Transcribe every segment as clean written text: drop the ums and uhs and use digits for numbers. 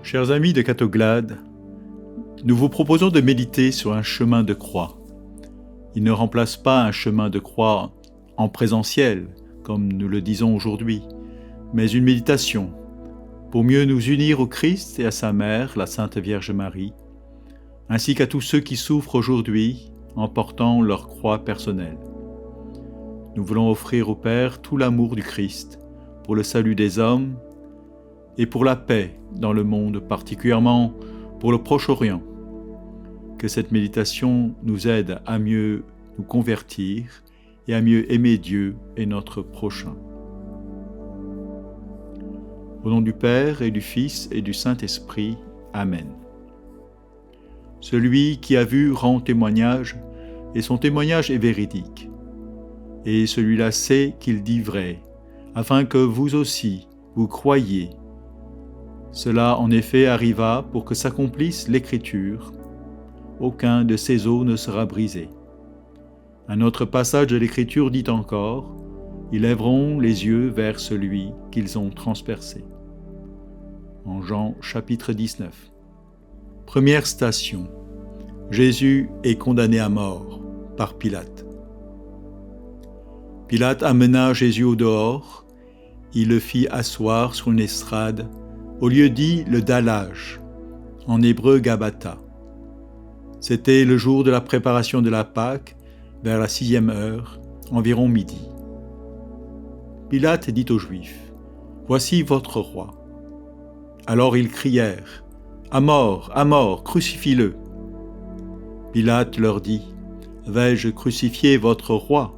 Chers amis de Catoglade, nous vous proposons de méditer sur un chemin de croix. Il ne remplace pas un chemin de croix en présentiel, comme nous le disons aujourd'hui, mais une méditation pour mieux nous unir au Christ et à sa mère, la Sainte Vierge Marie, ainsi qu'à tous ceux qui souffrent aujourd'hui en portant leur croix personnelle. Nous voulons offrir au Père tout l'amour du Christ pour le salut des hommes et pour la paix dans le monde, particulièrement pour le Proche-Orient. Que cette méditation nous aide à mieux nous convertir et à mieux aimer Dieu et notre prochain. Au nom du Père et du Fils et du Saint-Esprit. Amen. Celui qui a vu rend témoignage, et son témoignage est véridique. Et celui-là sait qu'il dit vrai, afin que vous aussi, vous croyiez. Cela en effet arriva pour que s'accomplisse l'Écriture. Aucun de ces os ne sera brisé. Un autre passage de l'Écriture dit encore, « Ils lèveront les yeux vers celui qu'ils ont transpercé. » En Jean chapitre 19. Première station. Jésus est condamné à mort par Pilate. Pilate amena Jésus au dehors, il le fit asseoir sur une estrade, au lieu dit le dallage, en hébreu Gabbatha. C'était le jour de la préparation de la Pâque, vers la 6e heure, environ midi. Pilate dit aux Juifs, « Voici votre roi. » Alors ils crièrent, « À mort, crucifie-le » Pilate leur dit, « Vais-je crucifier votre roi »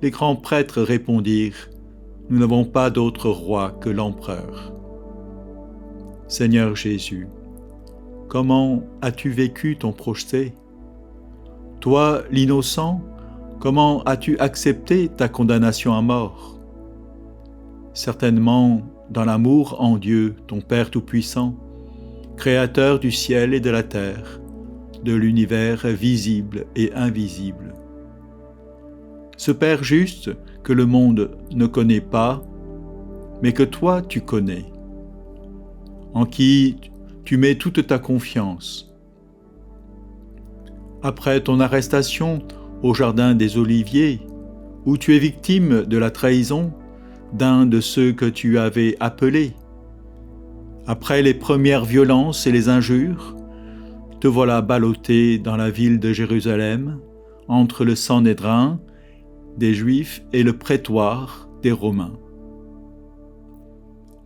Les grands prêtres répondirent, « Nous n'avons pas d'autre roi que l'empereur. » Seigneur Jésus, comment as-tu vécu ton procès? Toi, l'innocent, comment as-tu accepté ta condamnation à mort? Certainement, dans l'amour en Dieu, ton Père Tout-Puissant, Créateur du ciel et de la terre, de l'univers visible et invisible. Ce Père juste que le monde ne connaît pas, mais que toi tu connais, en qui tu mets toute ta confiance. Après ton arrestation au jardin des Oliviers, où tu es victime de la trahison d'un de ceux que tu avais appelés, après les premières violences et les injures, te voilà ballotté dans la ville de Jérusalem, entre le Sanhédrin des Juifs et le prétoire des Romains.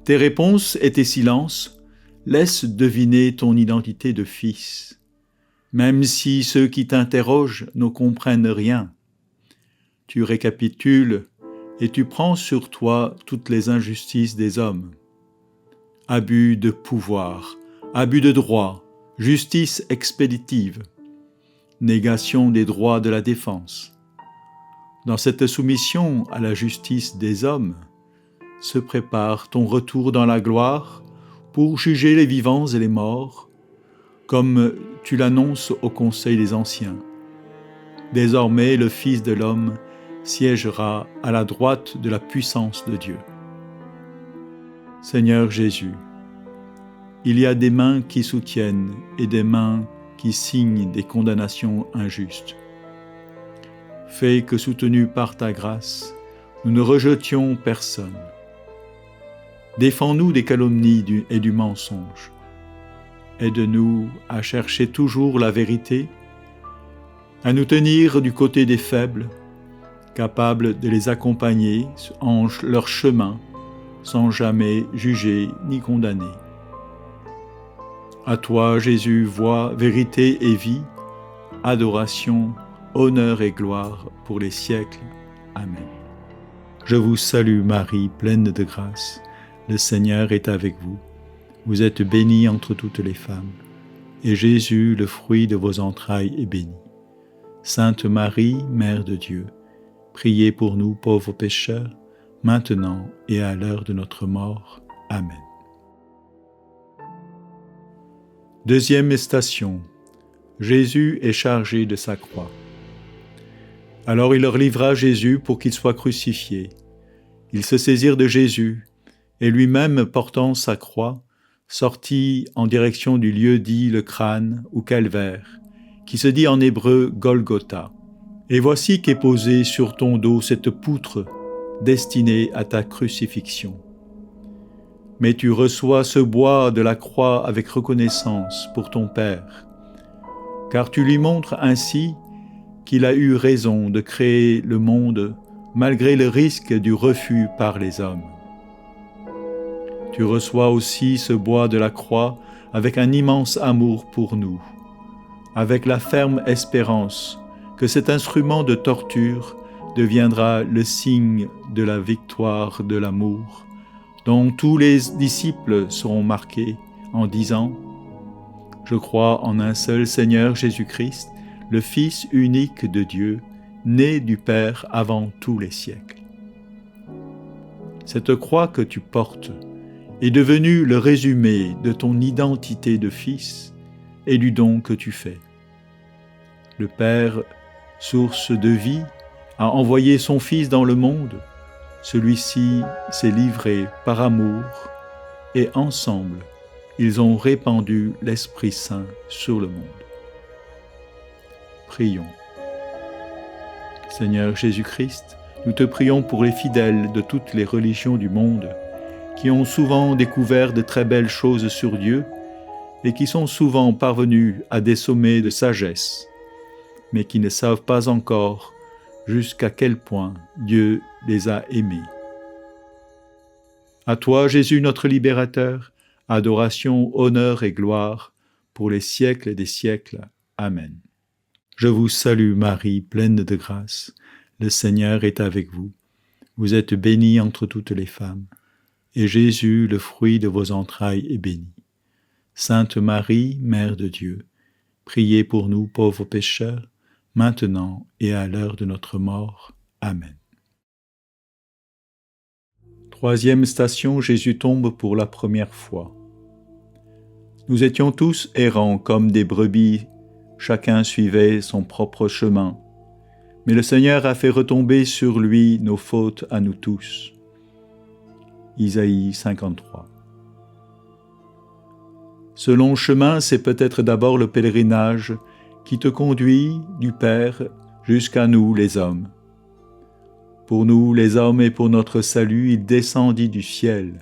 Tes réponses et tes silences laissent deviner ton identité de fils, même si ceux qui t'interrogent ne comprennent rien. Tu récapitules et tu prends sur toi toutes les injustices des hommes. Abus de pouvoir, abus de droit, justice expéditive, négation des droits de la défense. Dans cette soumission à la justice des hommes, se prépare ton retour dans la gloire pour juger les vivants et les morts, comme tu l'annonces au Conseil des Anciens. Désormais, le Fils de l'homme siégera à la droite de la puissance de Dieu. Seigneur Jésus, il y a des mains qui soutiennent et des mains qui signent des condamnations injustes. Fais que, soutenus par ta grâce, nous ne rejetions personne. Défends-nous des calomnies et du mensonge. Aide-nous à chercher toujours la vérité, à nous tenir du côté des faibles, capables de les accompagner en leur chemin, sans jamais juger ni condamner. À toi, Jésus, voix, vérité et vie, adoration, honneur et gloire pour les siècles. Amen. Je vous salue Marie, pleine de grâce. Le Seigneur est avec vous. Vous êtes bénie entre toutes les femmes, et Jésus, le fruit de vos entrailles, est béni. Sainte Marie, Mère de Dieu, priez pour nous pauvres pécheurs, maintenant et à l'heure de notre mort. Amen. Deuxième station. Jésus est chargé de sa croix. Alors il leur livra Jésus pour qu'il soit crucifié. Ils se saisirent de Jésus, et lui-même portant sa croix, sortit en direction du lieu dit le crâne ou calvaire, qui se dit en hébreu Golgotha. Et voici qu'est posée sur ton dos cette poutre destinée à ta crucifixion. Mais tu reçois ce bois de la croix avec reconnaissance pour ton Père, car tu lui montres ainsi qu'il a eu raison de créer le monde malgré le risque du refus par les hommes. Tu reçois aussi ce bois de la croix avec un immense amour pour nous, avec la ferme espérance que cet instrument de torture deviendra le signe de la victoire de l'amour, dont tous les disciples seront marqués en disant « Je crois en un seul Seigneur Jésus-Christ, le Fils unique de Dieu, né du Père avant tous les siècles. » Cette croix que tu portes est devenue le résumé de ton identité de fils et du don que tu fais. Le Père, source de vie, a envoyé son Fils dans le monde. Celui-ci s'est livré par amour et ensemble, ils ont répandu l'Esprit Saint sur le monde. Prions. Seigneur Jésus-Christ, nous te prions pour les fidèles de toutes les religions du monde qui ont souvent découvert de très belles choses sur Dieu et qui sont souvent parvenus à des sommets de sagesse, mais qui ne savent pas encore jusqu'à quel point Dieu les a aimés. À toi, Jésus, notre libérateur, adoration, honneur et gloire pour les siècles des siècles. Amen. Je vous salue Marie, pleine de grâce. Le Seigneur est avec vous. Vous êtes bénie entre toutes les femmes, et Jésus, le fruit de vos entrailles, est béni. Sainte Marie, Mère de Dieu, priez pour nous pauvres pécheurs, maintenant et à l'heure de notre mort. Amen. Troisième station, Jésus tombe pour la première fois. Nous étions tous errants comme des brebis, chacun suivait son propre chemin. Mais le Seigneur a fait retomber sur lui nos fautes à nous tous. Isaïe 53. Ce long chemin, c'est peut-être d'abord le pèlerinage qui te conduit du Père jusqu'à nous les hommes. Pour nous les hommes et pour notre salut, il descendit du ciel,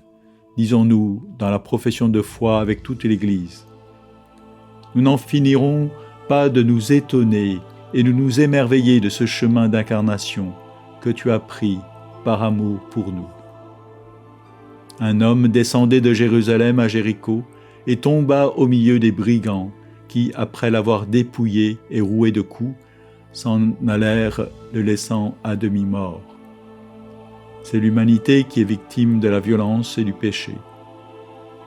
disons-nous dans la profession de foi avec toute l'Église. Nous n'en finirons pas de nous étonner et de nous émerveiller de ce chemin d'incarnation que tu as pris par amour pour nous. Un homme descendait de Jérusalem à Jéricho et tomba au milieu des brigands qui, après l'avoir dépouillé et roué de coups, s'en allèrent le laissant à demi-mort. C'est l'humanité qui est victime de la violence et du péché.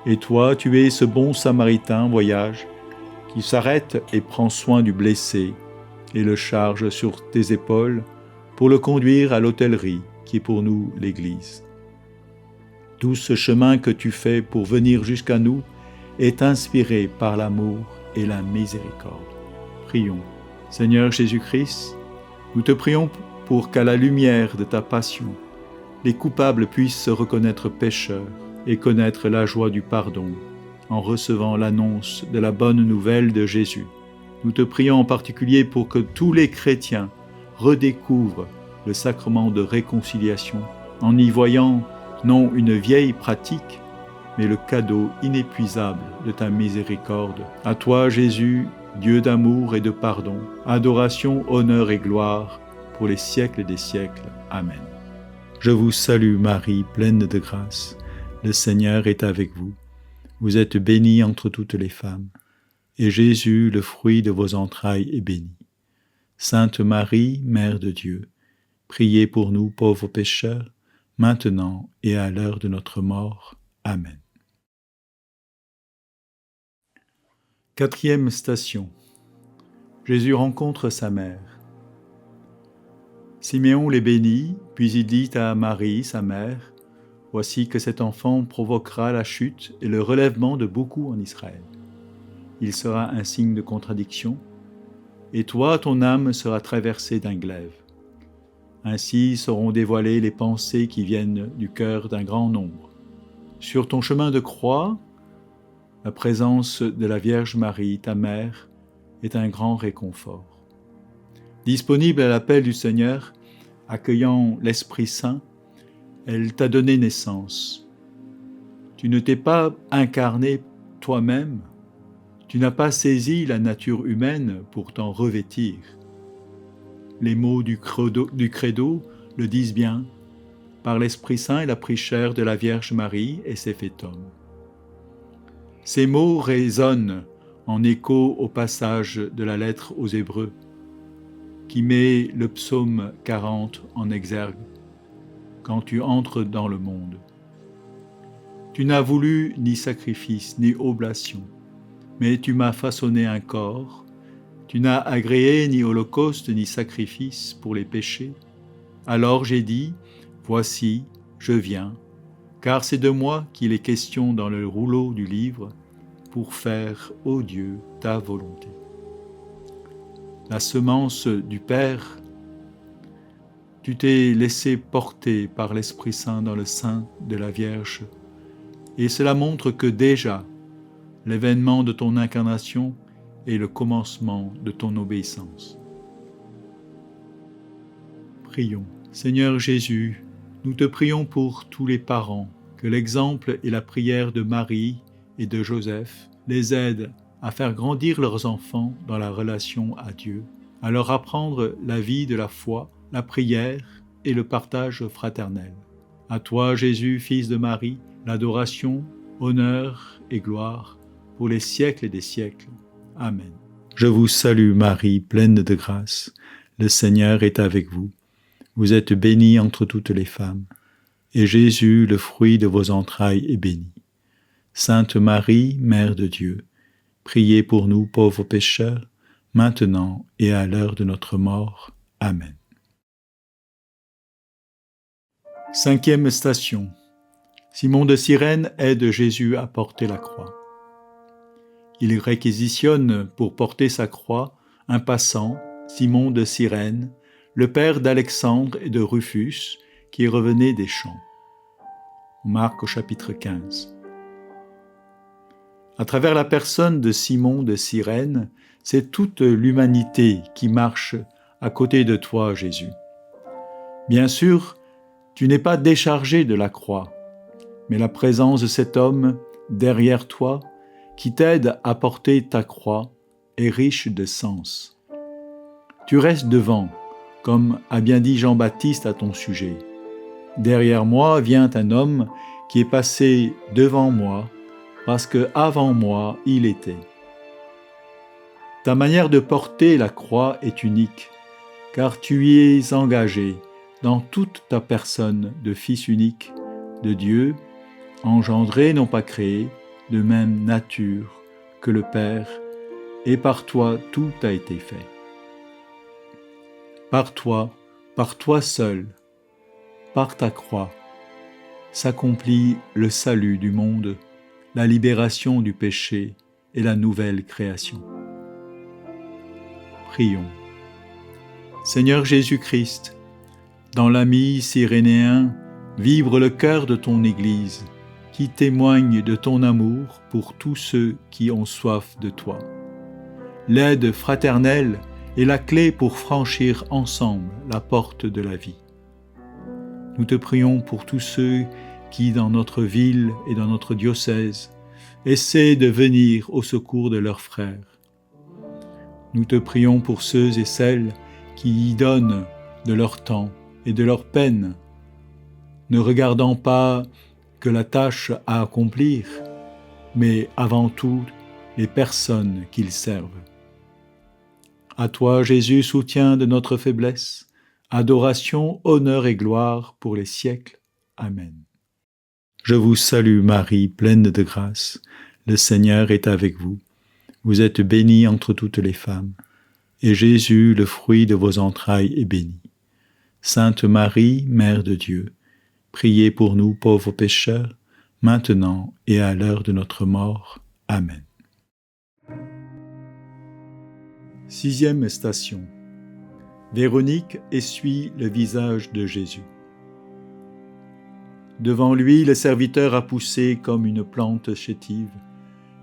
Et toi, tu es ce bon samaritain voyage qui s'arrête et prend soin du blessé et le charge sur tes épaules pour le conduire à l'hôtellerie qui est pour nous l'Église. Tout ce chemin que tu fais pour venir jusqu'à nous est inspiré par l'amour et la miséricorde. Prions. Seigneur Jésus-Christ, nous te prions pour qu'à la lumière de ta passion, les coupables puissent se reconnaître pécheurs et connaître la joie du pardon en recevant l'annonce de la bonne nouvelle de Jésus. Nous te prions en particulier pour que tous les chrétiens redécouvrent le sacrement de réconciliation en y voyant non une vieille pratique, mais le cadeau inépuisable de ta miséricorde. À toi, Jésus, Dieu d'amour et de pardon, adoration, honneur et gloire pour les siècles des siècles. Amen. Je vous salue Marie, pleine de grâce. Le Seigneur est avec vous. Vous êtes bénie entre toutes les femmes, et Jésus, le fruit de vos entrailles, est béni. Sainte Marie, Mère de Dieu, priez pour nous pauvres pécheurs, maintenant et à l'heure de notre mort. Amen. Quatrième station. Jésus rencontre sa mère. Siméon les bénit, puis il dit à Marie, sa mère, « Voici que cet enfant provoquera la chute et le relèvement de beaucoup en Israël. Il sera un signe de contradiction, et toi, ton âme sera traversée d'un glaive. Ainsi seront dévoilées les pensées qui viennent du cœur d'un grand nombre. Sur ton chemin de croix, La présence de la Vierge Marie, ta mère, est un grand réconfort. Disponible à l'appel du Seigneur, accueillant l'Esprit Saint, elle t'a donné naissance. Tu ne t'es pas incarné toi-même, tu n'as pas saisi la nature humaine pour t'en revêtir. Les mots du credo le disent bien. Par l'Esprit Saint, il a pris chair de la Vierge Marie et s'est fait homme. Ces mots résonnent en écho au passage de la lettre aux Hébreux, qui met le psaume 40 en exergue. Quand tu entres dans le monde, tu n'as voulu ni sacrifice ni oblation, mais tu m'as façonné un corps. Tu n'as agréé ni holocauste ni sacrifice pour les péchés. Alors j'ai dit, voici, je viens, car c'est de moi qu'il est question dans le rouleau du livre, pour faire, ô Dieu, ta volonté. La semence du Père, tu t'es laissé porter par l'Esprit Saint dans le sein de la Vierge, et cela montre que déjà, l'événement de ton incarnation est le commencement de ton obéissance. Prions. Seigneur Jésus, nous te prions pour tous les parents, que l'exemple et la prière de Marie et de Joseph les aident à faire grandir leurs enfants dans la relation à Dieu, à leur apprendre la vie de la foi, la prière et le partage fraternel. À toi, Jésus, Fils de Marie, l'adoration, honneur et gloire pour les siècles et des siècles. Amen. Je vous salue Marie, pleine de grâce. Le Seigneur est avec vous. Vous êtes bénie entre toutes les femmes, et Jésus, le fruit de vos entrailles, est béni. Sainte Marie, Mère de Dieu, priez pour nous pauvres pécheurs, maintenant et à l'heure de notre mort. Amen. Cinquième station. Simon de Cyrène aide Jésus à porter la croix. Il réquisitionne pour porter sa croix un passant, Simon de Cyrène, le père d'Alexandre et de Rufus, qui revenait des champs. Marc au chapitre 15. À travers la personne de Simon de Cyrène, c'est toute l'humanité qui marche à côté de toi, Jésus. Bien sûr, tu n'es pas déchargé de la croix, mais la présence de cet homme derrière toi, qui t'aide à porter ta croix, est riche de sens. Tu restes devant, comme a bien dit Jean-Baptiste à ton sujet. Derrière moi vient un homme qui est passé devant moi, parce que avant moi il était. Ta manière de porter la croix est unique, car tu y es engagé dans toute ta personne de fils unique de Dieu, engendré, non pas créé, de même nature que le Père, et par toi tout a été fait. Par toi seul, par ta croix, s'accomplit le salut du monde, la libération du péché et la nouvelle création. Prions. Seigneur Jésus-Christ, dans l'ami cyrénéen, vibre le cœur de ton Église, qui témoigne de ton amour pour tous ceux qui ont soif de toi. L'aide fraternelle est la clé pour franchir ensemble la porte de la vie. Nous te prions pour tous ceux qui, dans notre ville et dans notre diocèse, essaient de venir au secours de leurs frères. Nous te prions pour ceux et celles qui y donnent de leur temps et de leur peine, ne regardant pas que la tâche à accomplir, mais avant tout les personnes qu'ils servent. À toi, Jésus, soutien de notre faiblesse, adoration, honneur et gloire pour les siècles. Amen. Je vous salue Marie, pleine de grâce. Le Seigneur est avec vous. Vous êtes bénie entre toutes les femmes, et Jésus, le fruit de vos entrailles, est béni. Sainte Marie, Mère de Dieu, priez pour nous pauvres pécheurs, maintenant et à l'heure de notre mort. Amen. Sixième station. Véronique essuie le visage de Jésus. Devant lui, le serviteur a poussé comme une plante chétive,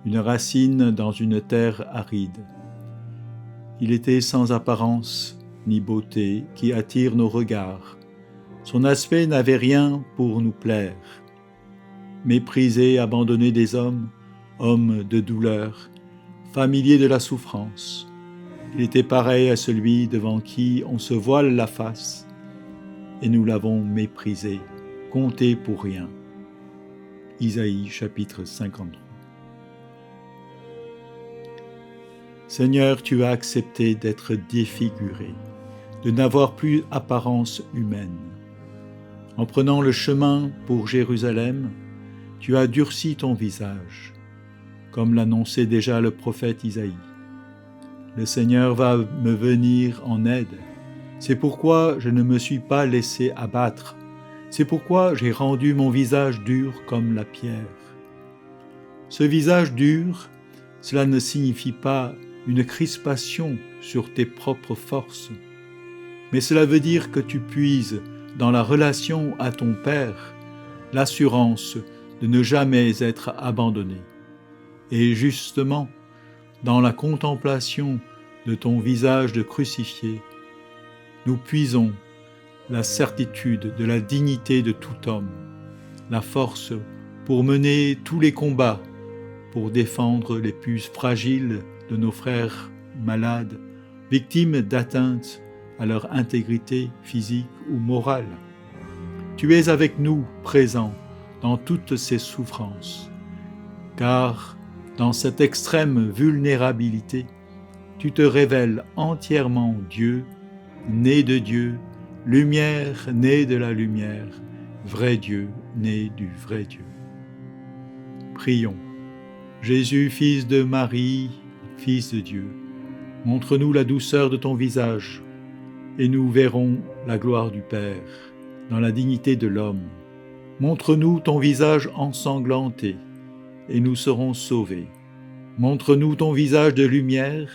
une racine dans une terre aride. Il était sans apparence ni beauté qui attire nos regards. Son aspect n'avait rien pour nous plaire. Méprisé, abandonné des hommes, homme de douleur, familier de la souffrance, il était pareil à celui devant qui on se voile la face, et nous l'avons méprisé, compté pour rien. Isaïe chapitre 53. Seigneur, tu as accepté d'être défiguré, de n'avoir plus apparence humaine. En prenant le chemin pour Jérusalem, tu as durci ton visage, comme l'annonçait déjà le prophète Isaïe. Le Seigneur va me venir en aide. C'est pourquoi je ne me suis pas laissé abattre. C'est pourquoi j'ai rendu mon visage dur comme la pierre. Ce visage dur, cela ne signifie pas une crispation sur tes propres forces, mais cela veut dire que tu puises dans la relation à ton Père l'assurance de ne jamais être abandonné. Et justement, dans la contemplation de ton visage de crucifié, nous puisons la certitude de la dignité de tout homme, la force pour mener tous les combats, pour défendre les plus fragiles de nos frères malades, victimes d'atteintes à leur intégrité physique ou morale. Tu es avec nous, présent dans toutes ces souffrances, car dans cette extrême vulnérabilité, tu te révèles entièrement Dieu, né de Dieu, lumière née de la lumière, vrai Dieu né du vrai Dieu. Prions. Jésus, fils de Marie, fils de Dieu, montre-nous la douceur de ton visage, et nous verrons la gloire du Père dans la dignité de l'homme. Montre-nous ton visage ensanglanté, et nous serons sauvés. Montre-nous ton visage de lumière,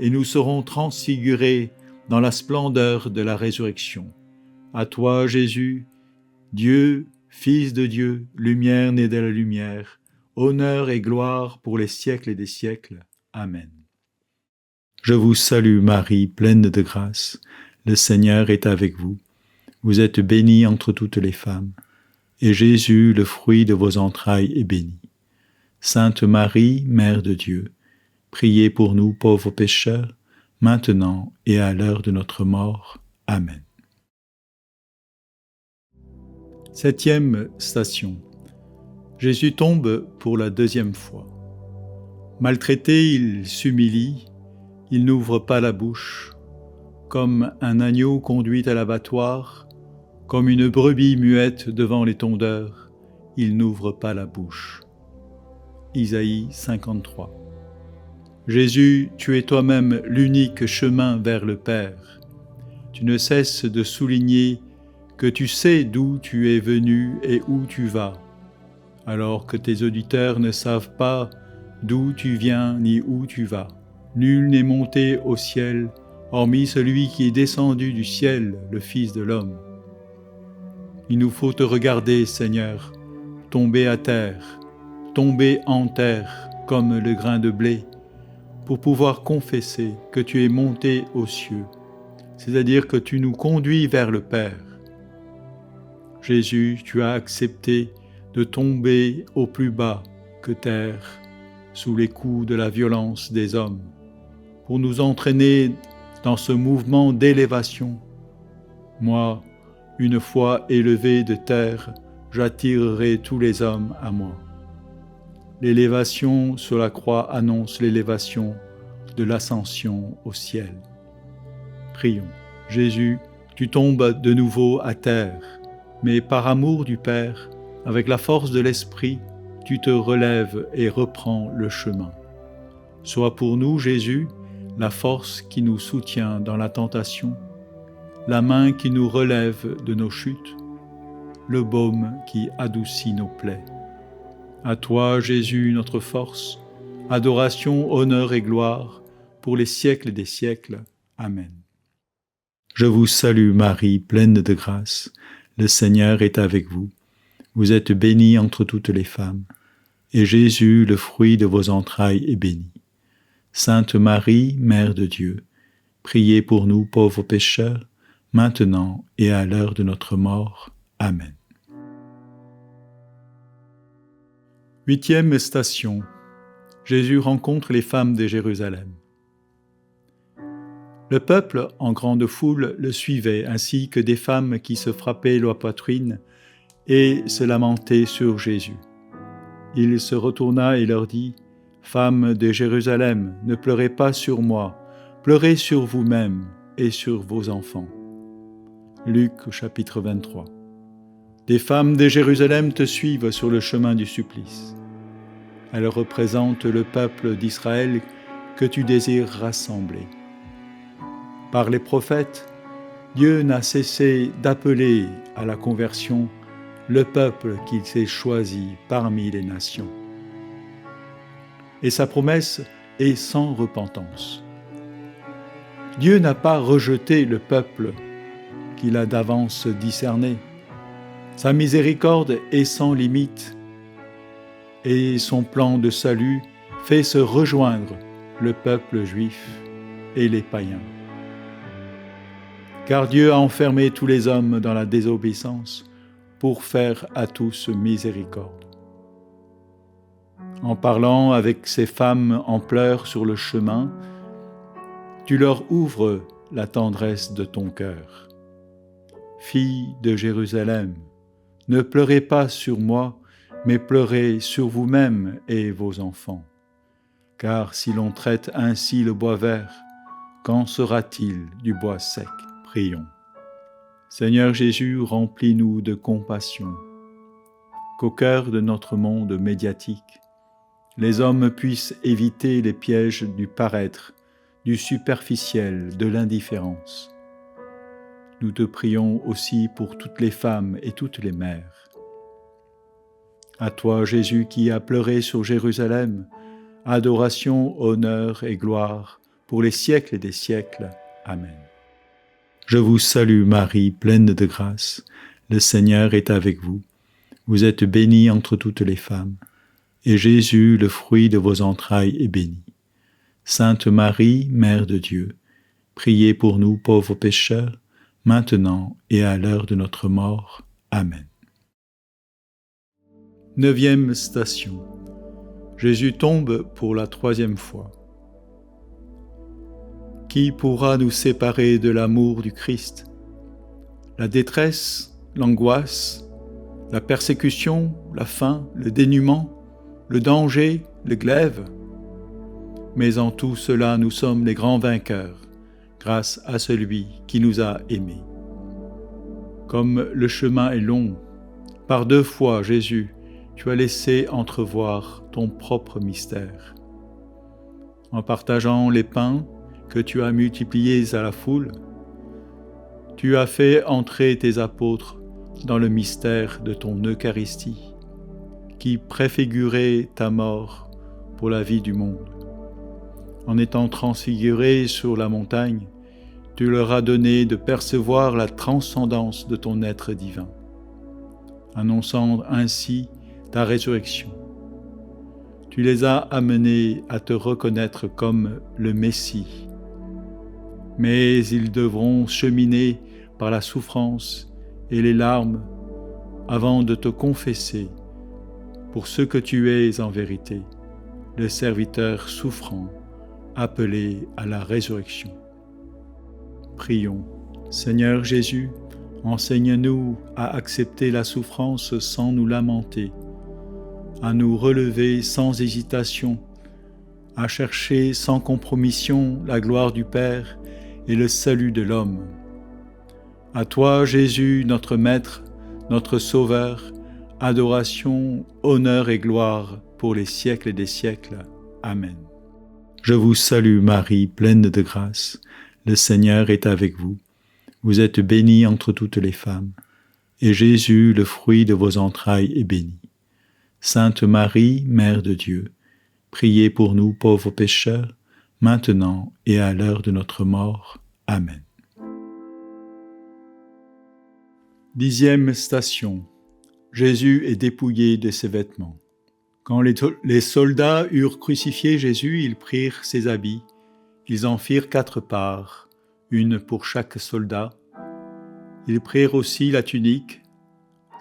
et nous serons transfigurés dans la splendeur de la résurrection. À toi, Jésus, Dieu, Fils de Dieu, lumière née de la lumière, honneur et gloire pour les siècles et des siècles. Amen. Je vous salue Marie, pleine de grâce. Le Seigneur est avec vous. Vous êtes bénie entre toutes les femmes, et Jésus, le fruit de vos entrailles, est béni. Sainte Marie, Mère de Dieu, priez pour nous pauvres pécheurs, maintenant et à l'heure de notre mort. Amen. 7e station. Jésus tombe pour la 2e fois. Maltraité, il s'humilie, il n'ouvre pas la bouche. Comme un agneau conduit à l'abattoir, comme une brebis muette devant les tondeurs, il n'ouvre pas la bouche. Isaïe 53. Jésus, tu es toi-même l'unique chemin vers le Père. Tu ne cesses de souligner que tu sais d'où tu es venu et où tu vas, alors que tes auditeurs ne savent pas d'où tu viens ni où tu vas. Nul n'est monté au ciel, hormis celui qui est descendu du ciel, le Fils de l'homme. Il nous faut te regarder, Seigneur, tomber à terre, tomber en terre comme le grain de blé, pour pouvoir confesser que tu es monté aux cieux, c'est-à-dire que tu nous conduis vers le Père. Jésus, tu as accepté de tomber au plus bas que terre, sous les coups de la violence des hommes, pour nous entraîner dans ce mouvement d'élévation. Moi, une fois élevé de terre, j'attirerai tous les hommes à moi. L'élévation sur la croix annonce l'élévation de l'ascension au ciel. Prions. Jésus, tu tombes de nouveau à terre, mais par amour du Père, avec la force de l'Esprit, tu te relèves et reprends le chemin. Sois pour nous, Jésus, la force qui nous soutient dans la tentation, la main qui nous relève de nos chutes, le baume qui adoucit nos plaies. À toi, Jésus, notre force, adoration, honneur et gloire, pour les siècles des siècles. Amen. Je vous salue Marie, pleine de grâce. Le Seigneur est avec vous. Vous êtes bénie entre toutes les femmes, et Jésus, le fruit de vos entrailles, est béni. Sainte Marie, Mère de Dieu, priez pour nous pauvres pécheurs, maintenant et à l'heure de notre mort. Amen. 8e station. Jésus rencontre les femmes de Jérusalem. Le peuple, en grande foule, le suivait, ainsi que des femmes qui se frappaient la poitrine et se lamentaient sur Jésus. Il se retourna et leur dit, « Femmes de Jérusalem, ne pleurez pas sur moi, pleurez sur vous-mêmes et sur vos enfants. » Luc chapitre 23. Des femmes de Jérusalem te suivent sur le chemin du supplice. Elles représentent le peuple d'Israël que tu désires rassembler. Par les prophètes, Dieu n'a cessé d'appeler à la conversion le peuple qu'il s'est choisi parmi les nations. Et sa promesse est sans repentance. Dieu n'a pas rejeté le peuple qu'il a d'avance discerné. Sa miséricorde est sans limite et son plan de salut fait se rejoindre le peuple juif et les païens. Car Dieu a enfermé tous les hommes dans la désobéissance pour faire à tous miséricorde. En parlant avec ces femmes en pleurs sur le chemin, tu leur ouvres la tendresse de ton cœur. Filles de Jérusalem, ne pleurez pas sur moi, mais pleurez sur vous-mêmes et vos enfants. Car si l'on traite ainsi le bois vert, qu'en sera-t-il du bois sec ? Prions. Seigneur Jésus, remplis-nous de compassion, qu'au cœur de notre monde médiatique, les hommes puissent éviter les pièges du paraître, du superficiel, de l'indifférence. Nous te prions aussi pour toutes les femmes et toutes les mères. À toi, Jésus, qui as pleuré sur Jérusalem, adoration, honneur et gloire pour les siècles et des siècles. Amen. Je vous salue Marie, pleine de grâce, le Seigneur est avec vous. Vous êtes bénie entre toutes les femmes, et Jésus, le fruit de vos entrailles, est béni. Sainte Marie, Mère de Dieu, priez pour nous pauvres pécheurs, maintenant et à l'heure de notre mort. Amen. 9e station. Jésus tombe pour la 3e fois. Qui pourra nous séparer de l'amour du Christ ? La détresse, l'angoisse, la persécution, la faim, le dénuement, le danger, le glaive. Mais en tout cela, nous sommes les grands vainqueurs, grâce à celui qui nous a aimés. Comme le chemin est long, par 2 fois, Jésus, tu as laissé entrevoir ton propre mystère. En partageant les pains que tu as multipliés à la foule, tu as fait entrer tes apôtres dans le mystère de ton Eucharistie, qui préfigurait ta mort pour la vie du monde. En étant transfigurés sur la montagne, tu leur as donné de percevoir la transcendance de ton être divin, annonçant ainsi ta résurrection. Tu les as amenés à te reconnaître comme le Messie, mais ils devront cheminer par la souffrance et les larmes avant de te confesser pour ce que tu es en vérité, le serviteur souffrant, appelé à la résurrection. Prions. Seigneur Jésus, enseigne-nous à accepter la souffrance sans nous lamenter, à nous relever sans hésitation, à chercher sans compromission la gloire du Père et le salut de l'homme. À toi, Jésus, notre Maître, notre Sauveur, adoration, honneur et gloire pour les siècles et des siècles. Amen. Je vous salue Marie, pleine de grâce, le Seigneur est avec vous. Vous êtes bénie entre toutes les femmes, et Jésus, le fruit de vos entrailles, est béni. Sainte Marie, Mère de Dieu, priez pour nous pauvres pécheurs, maintenant et à l'heure de notre mort. Amen. 10e station. Jésus est dépouillé de ses vêtements. Quand les soldats eurent crucifié Jésus, ils prirent ses habits. Ils en firent 4 parts, une pour chaque soldat. Ils prirent aussi la tunique.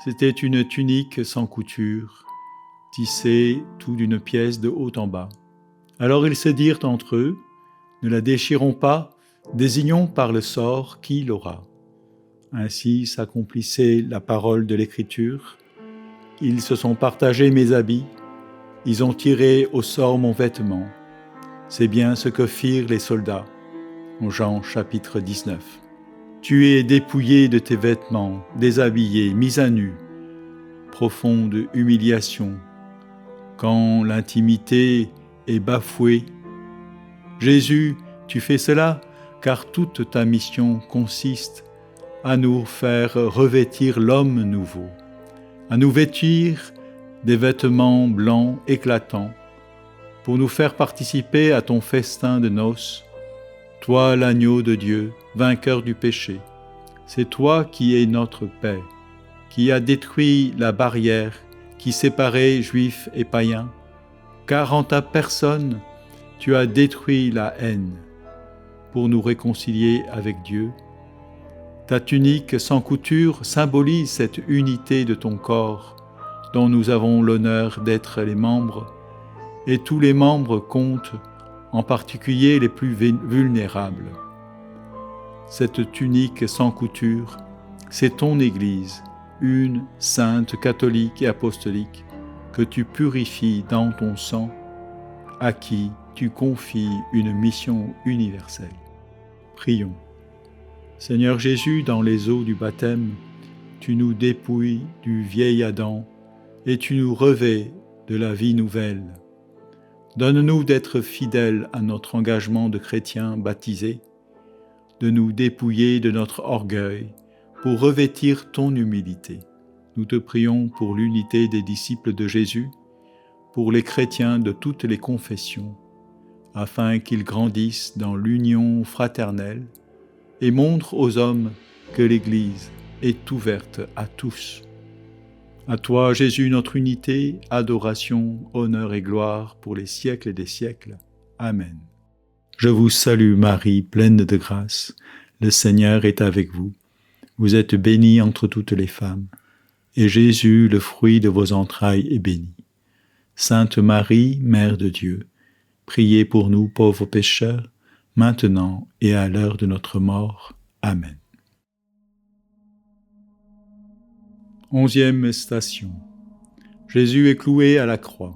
C'était une tunique sans couture, tissée tout d'une pièce de haut en bas. Alors ils se dirent entre eux, « Ne la déchirons pas, désignons par le sort qui l'aura. » Ainsi s'accomplissait la parole de l'Écriture. Ils se sont partagés mes habits, ils ont tiré au sort mon vêtement. C'est bien ce que firent les soldats. En Jean chapitre 19. Tu es dépouillé de tes vêtements, déshabillé, mis à nu. Profonde humiliation. Quand l'intimité est bafouée. Jésus, tu fais cela car toute ta mission consiste à nous faire revêtir l'homme nouveau, à nous vêtir des vêtements blancs éclatants, pour nous faire participer à ton festin de noces, toi l'agneau de Dieu, vainqueur du péché. C'est toi qui es notre paix, qui as détruit la barrière qui séparait juifs et païens, car en ta personne, tu as détruit la haine pour nous réconcilier avec Dieu. Ta tunique sans couture symbolise cette unité de ton corps dont nous avons l'honneur d'être les membres, et tous les membres comptent, en particulier les plus vulnérables. Cette tunique sans couture, c'est ton Église, une, sainte, catholique et apostolique, que tu purifies dans ton sang, à qui tu confies une mission universelle. Prions. Seigneur Jésus, dans les eaux du baptême, tu nous dépouilles du vieil Adam et tu nous revêts de la vie nouvelle. Donne-nous d'être fidèles à notre engagement de chrétiens baptisés, de nous dépouiller de notre orgueil pour revêtir ton humilité. Nous te prions pour l'unité des disciples de Jésus, pour les chrétiens de toutes les confessions, afin qu'ils grandissent dans l'union fraternelle et montrent aux hommes que l'Église est ouverte à tous. À toi, Jésus, notre unité, adoration, honneur et gloire pour les siècles et des siècles. Amen. Je vous salue Marie, pleine de grâce. Le Seigneur est avec vous. Vous êtes bénie entre toutes les femmes, et Jésus, le fruit de vos entrailles, est béni. Sainte Marie, Mère de Dieu, priez pour nous pauvres pécheurs, maintenant et à l'heure de notre mort. Amen. 11e station. Jésus est cloué à la croix.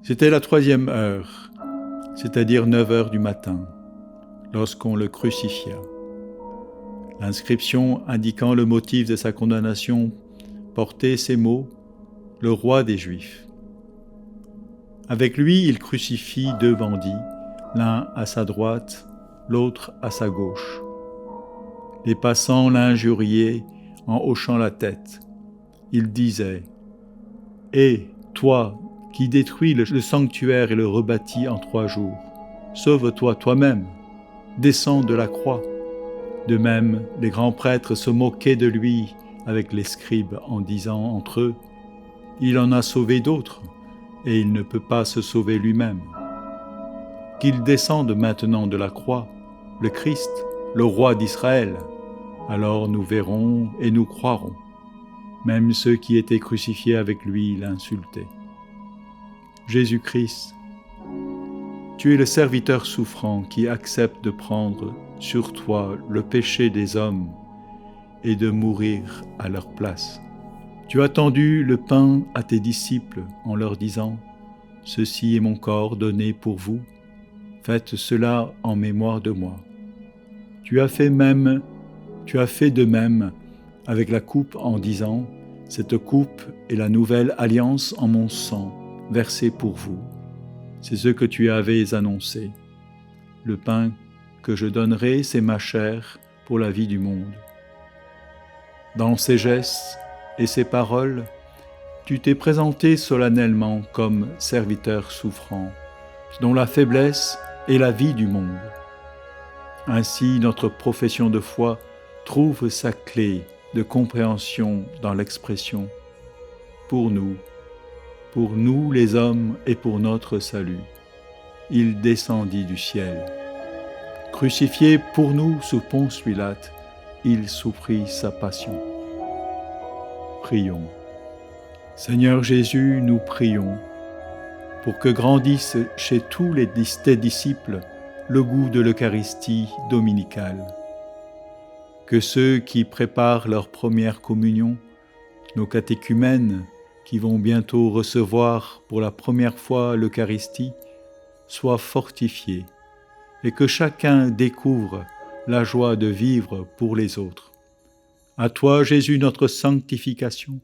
C'était la 3e heure, c'est-à-dire 9 heures du matin, lorsqu'on le crucifia. L'inscription indiquant le motif de sa condamnation portait ces mots « Le roi des Juifs ». Avec lui, il crucifie 2 bandits, l'un à sa droite, l'autre à sa gauche. Les passants l'injuriaient en hochant la tête. Ils disaient « Hé, toi qui détruis le sanctuaire et le rebâtis en 3 jours, sauve-toi toi-même, descends de la croix. » De même, les grands prêtres se moquaient de lui avec les scribes en disant entre eux « Il en a sauvé d'autres, et il ne peut pas se sauver lui-même. Qu'il descende maintenant de la croix, le Christ, le roi d'Israël. Alors nous verrons et nous croirons. » Même ceux qui étaient crucifiés avec lui l'insultaient. Jésus-Christ, tu es le serviteur souffrant qui accepte de prendre sur toi le péché des hommes et de mourir à leur place. Tu as tendu le pain à tes disciples en leur disant « Ceci est mon corps donné pour vous, faites cela en mémoire de moi. » Tu as fait de même avec la coupe en disant « Cette coupe est la nouvelle alliance en mon sang, versé pour vous. » C'est ce que tu avais annoncé. Le pain que je donnerai, c'est ma chair pour la vie du monde. Dans ces gestes et ces paroles, tu t'es présenté solennellement comme serviteur souffrant, dont la faiblesse est la vie du monde. Ainsi, notre profession de foi trouve sa clé de compréhension dans l'expression « pour nous les hommes et pour notre salut. Il descendit du ciel. Crucifié pour nous sous Ponce Pilate, il souffrit sa passion. Prions. Seigneur Jésus, nous prions pour que grandisse chez tous tes disciples le goût de l'Eucharistie dominicale. Que ceux qui préparent leur première communion, nos catéchumènes qui vont bientôt recevoir pour la première fois l'Eucharistie, soient fortifiés et que chacun découvre la joie de vivre pour les autres. À toi, Jésus, notre sanctification,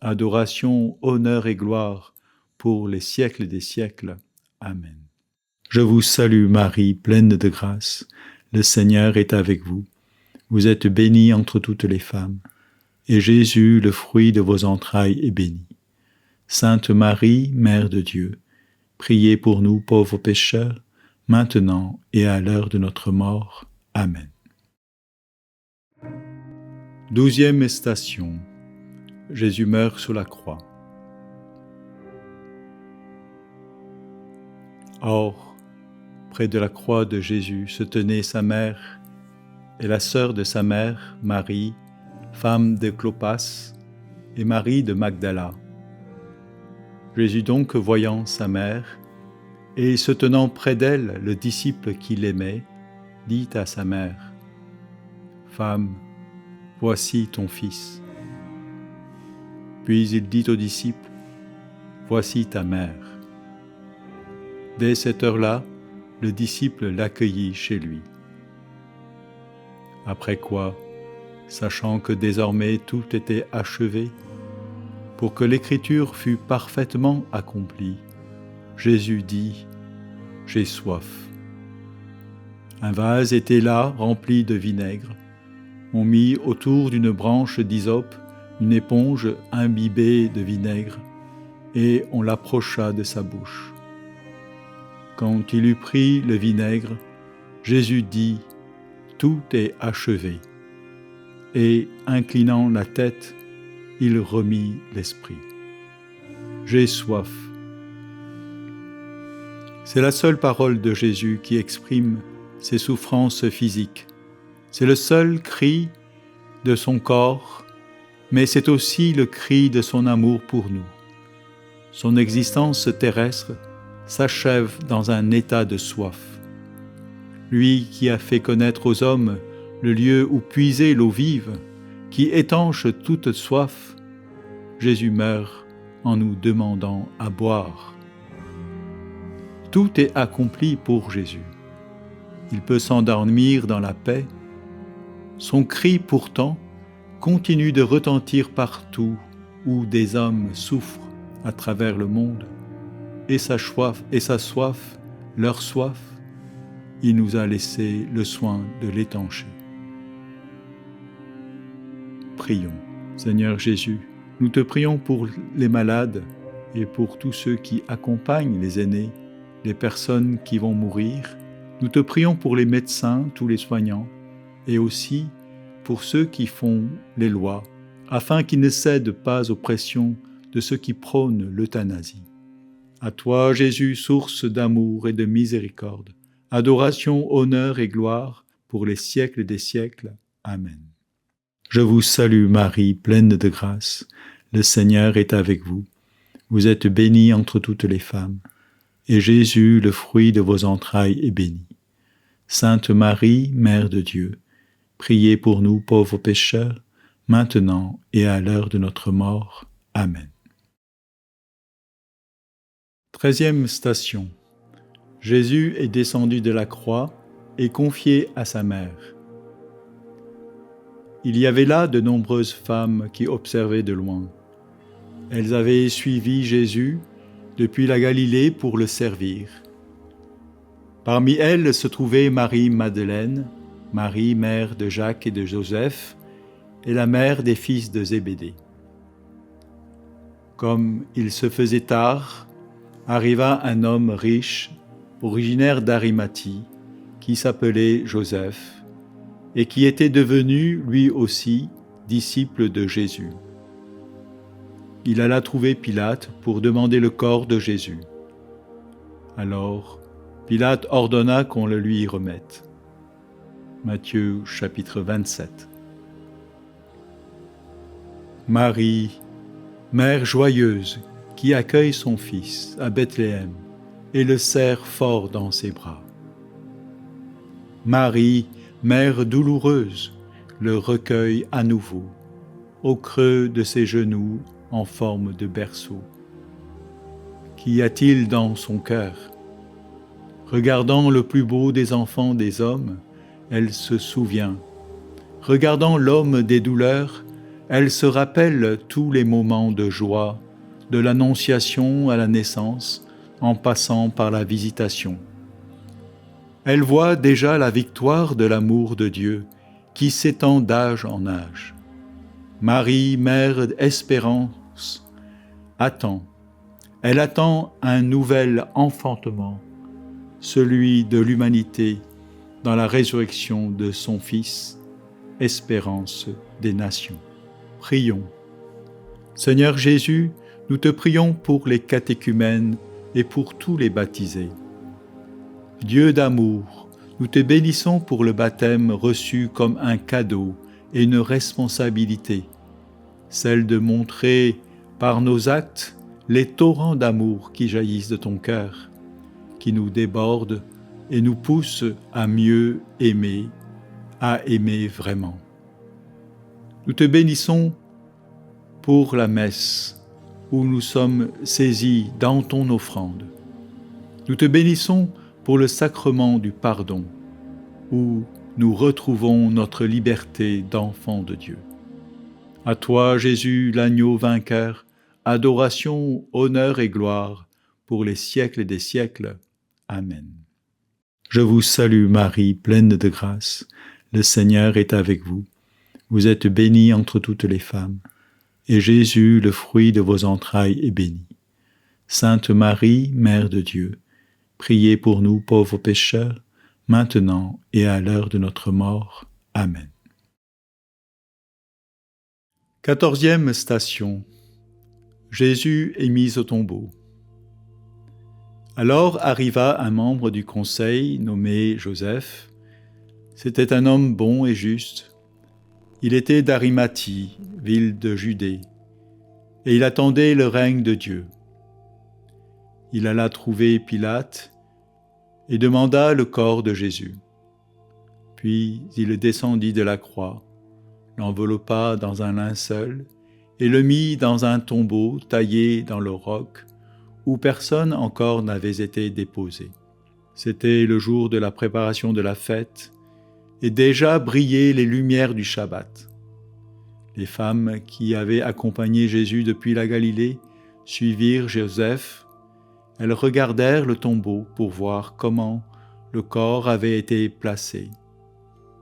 adoration, honneur et gloire pour les siècles des siècles. Amen. Je vous salue Marie, pleine de grâce. Le Seigneur est avec vous. Vous êtes bénie entre toutes les femmes, et Jésus, le fruit de vos entrailles, est béni. Sainte Marie, Mère de Dieu, priez pour nous pauvres pécheurs, maintenant et à l'heure de notre mort. Amen. 12e station. Jésus meurt sur la croix. Or, près de la croix de Jésus se tenaient sa mère et la sœur de sa mère, Marie, femme de Clopas, et Marie de Magdala. Jésus donc, voyant sa mère, et se tenant près d'elle le disciple qu'il aimait, dit à sa mère, « Femme, voici ton fils. » Puis il dit au disciple, « Voici ta mère. » Dès cette heure-là, le disciple l'accueillit chez lui. Après quoi, sachant que désormais tout était achevé, pour que l'écriture fût parfaitement accomplie, Jésus dit, « J'ai soif. » Un vase était là, rempli de vinaigre. On mit autour d'une branche d'hysope une éponge imbibée de vinaigre, et on l'approcha de sa bouche. Quand il eut pris le vinaigre, Jésus dit, « Tout est achevé. » Et, inclinant la tête, il remit l'esprit. « J'ai soif. » C'est la seule parole de Jésus qui exprime ses souffrances physiques. C'est le seul cri de son corps, mais c'est aussi le cri de son amour pour nous. Son existence terrestre s'achève dans un état de soif. Lui qui a fait connaître aux hommes le lieu où puiser l'eau vive, qui étanche toute soif, Jésus meurt en nous demandant à boire. Tout est accompli pour Jésus. Il peut s'endormir dans la paix. Son cri pourtant continue de retentir partout où des hommes souffrent à travers le monde, et sa soif, leur soif, il nous a laissé le soin de l'étancher. Prions. Seigneur Jésus, nous te prions pour les malades et pour tous ceux qui accompagnent les aînés, les personnes qui vont mourir. Nous te prions pour les médecins, tous les soignants, et aussi pour ceux qui font les lois, afin qu'ils ne cèdent pas aux pressions de ceux qui prônent l'euthanasie. À toi, Jésus, source d'amour et de miséricorde, adoration, honneur et gloire pour les siècles des siècles. Amen. Je vous salue Marie, pleine de grâce. Le Seigneur est avec vous. Vous êtes bénie entre toutes les femmes, et Jésus, le fruit de vos entrailles, est béni. Sainte Marie, Mère de Dieu, priez pour nous pauvres pécheurs, maintenant et à l'heure de notre mort. Amen. 13e station. Jésus est descendu de la croix et confié à sa mère. Il y avait là de nombreuses femmes qui observaient de loin. Elles avaient suivi Jésus depuis la Galilée pour le servir. Parmi elles se trouvait Marie-Madeleine, Marie, mère de Jacques et de Joseph, et la mère des fils de Zébédée. Comme il se faisait tard, arriva un homme riche, originaire d'Arimathie, qui s'appelait Joseph, et qui était devenu, lui aussi, disciple de Jésus. il alla trouver Pilate pour demander le corps de Jésus. Alors, Pilate ordonna qu'on le lui remette. Matthieu chapitre 27. Marie, mère joyeuse, qui accueille son fils à Bethléem et le serre fort dans ses bras. Marie, mère douloureuse, le recueille à nouveau, au creux de ses genoux en forme de berceau. Qu'y a-t-il dans son cœur? Regardant le plus beau des enfants des hommes, elle se souvient. Regardant l'homme des douleurs, elle se rappelle tous les moments de joie, de l'annonciation à la naissance, en passant par la visitation. Elle voit déjà la victoire de l'amour de Dieu, qui s'étend d'âge en âge. Marie, mère d'espérance, attend. Elle attend un nouvel enfantement, celui de l'humanité, dans la résurrection de son Fils, espérance des nations. Prions. Seigneur Jésus, nous te prions pour les catéchumènes et pour tous les baptisés. Dieu d'amour, nous te bénissons pour le baptême reçu comme un cadeau et une responsabilité, celle de montrer par nos actes les torrents d'amour qui jaillissent de ton cœur, qui nous débordent et nous poussent à mieux aimer, à aimer vraiment. Nous te bénissons pour la messe où nous sommes saisis dans ton offrande. Nous te bénissons pour le sacrement du pardon où nous retrouvons notre liberté d'enfants de Dieu. À toi, Jésus, l'agneau vainqueur, adoration, honneur et gloire pour les siècles des siècles. Amen. Je vous salue Marie, pleine de grâce. Le Seigneur est avec vous. Vous êtes bénie entre toutes les femmes, et Jésus, le fruit de vos entrailles, est béni. Sainte Marie, Mère de Dieu, priez pour nous pauvres pécheurs, maintenant et à l'heure de notre mort. Amen. 14e station. Jésus est mis au tombeau. Alors arriva un membre du conseil nommé Joseph. C'était un homme bon et juste. Il était d'Arimathie, ville de Judée, et il attendait le règne de Dieu. Il alla trouver Pilate et demanda le corps de Jésus. Puis il descendit de la croix, l'enveloppa dans un linceul et le mit dans un tombeau taillé dans le roc où personne encore n'avait été déposé. C'était le jour de la préparation de la fête et déjà brillaient les lumières du Shabbat. Les femmes qui avaient accompagné Jésus depuis la Galilée suivirent Joseph. Elles regardèrent le tombeau pour voir comment le corps avait été placé.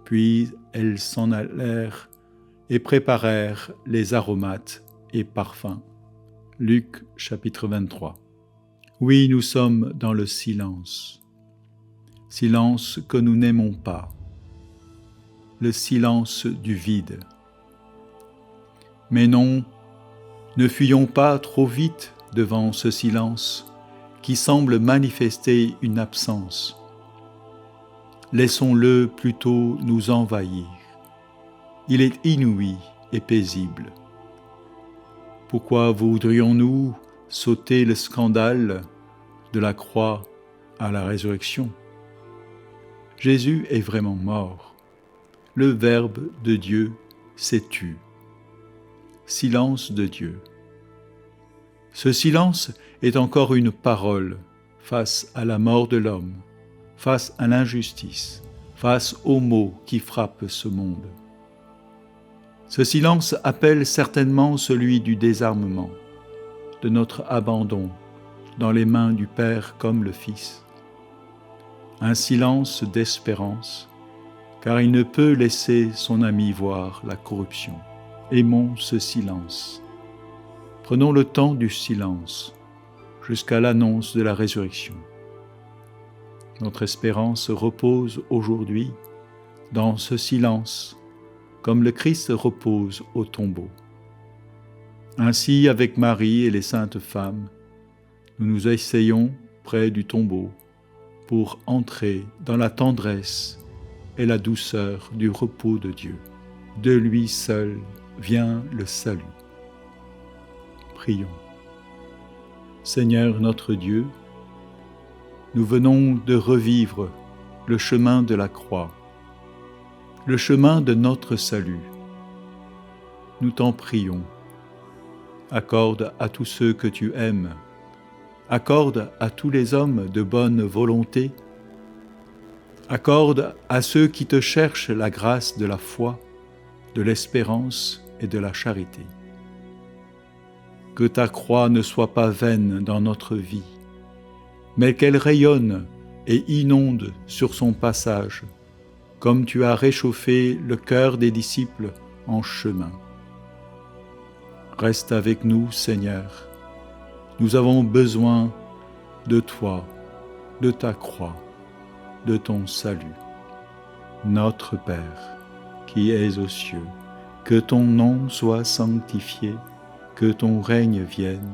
Puis elles s'en allèrent et préparèrent les aromates et parfums. Luc chapitre 23. Oui, nous sommes dans le silence. Silence que nous n'aimons pas. Le silence du vide. Mais non, ne fuyons pas trop vite devant ce silence qui semble manifester une absence. Laissons-le plutôt nous envahir. Il est inouï et paisible. Pourquoi voudrions-nous sauter le scandale de la croix à la résurrection? Jésus est vraiment mort. Le Verbe de Dieu s'est tu. Silence de Dieu. Ce silence est encore une parole face à la mort de l'homme, face à l'injustice, face aux maux qui frappent ce monde. Ce silence appelle certainement celui du désarmement, de notre abandon dans les mains du Père comme le Fils. Un silence d'espérance, car il ne peut laisser son ami voir la corruption. Aimons ce silence. Prenons le temps du silence jusqu'à l'annonce de la résurrection. Notre espérance repose aujourd'hui dans ce silence, comme le Christ repose au tombeau. Ainsi, avec Marie et les saintes femmes, nous nous asseyons près du tombeau pour entrer dans la tendresse et la douceur du repos de Dieu. De lui seul vient le salut. Prions. Seigneur notre Dieu, nous venons de revivre le chemin de la croix, le chemin de notre salut. Nous t'en prions. Accorde à tous ceux que tu aimes, accorde à tous les hommes de bonne volonté, accorde à ceux qui te cherchent la grâce de la foi, de l'espérance et de la charité. Que ta croix ne soit pas vaine dans notre vie, mais qu'elle rayonne et inonde sur son passage, comme tu as réchauffé le cœur des disciples en chemin. Reste avec nous, Seigneur. Nous avons besoin de toi, de ta croix, de ton salut. Notre Père, qui es aux cieux, que ton nom soit sanctifié, que ton règne vienne,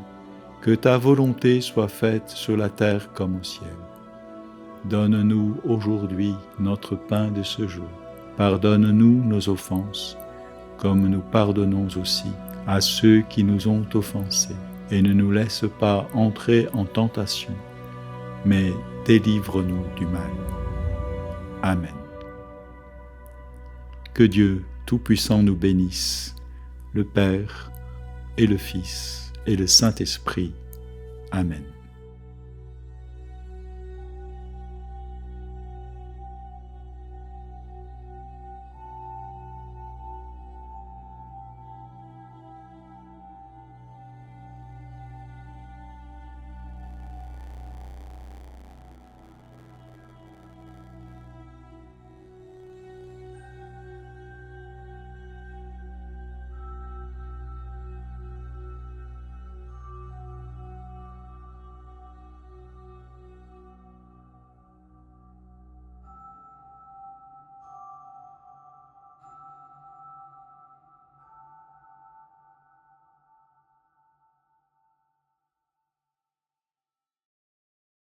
que ta volonté soit faite sur la terre comme au ciel. Donne-nous aujourd'hui notre pain de ce jour. Pardonne-nous nos offenses, comme nous pardonnons aussi à ceux qui nous ont offensés. Et ne nous laisse pas entrer en tentation, mais délivre-nous du mal. Amen. Que Dieu Tout-Puissant nous bénisse, le Père et le Fils et le Saint-Esprit. Amen.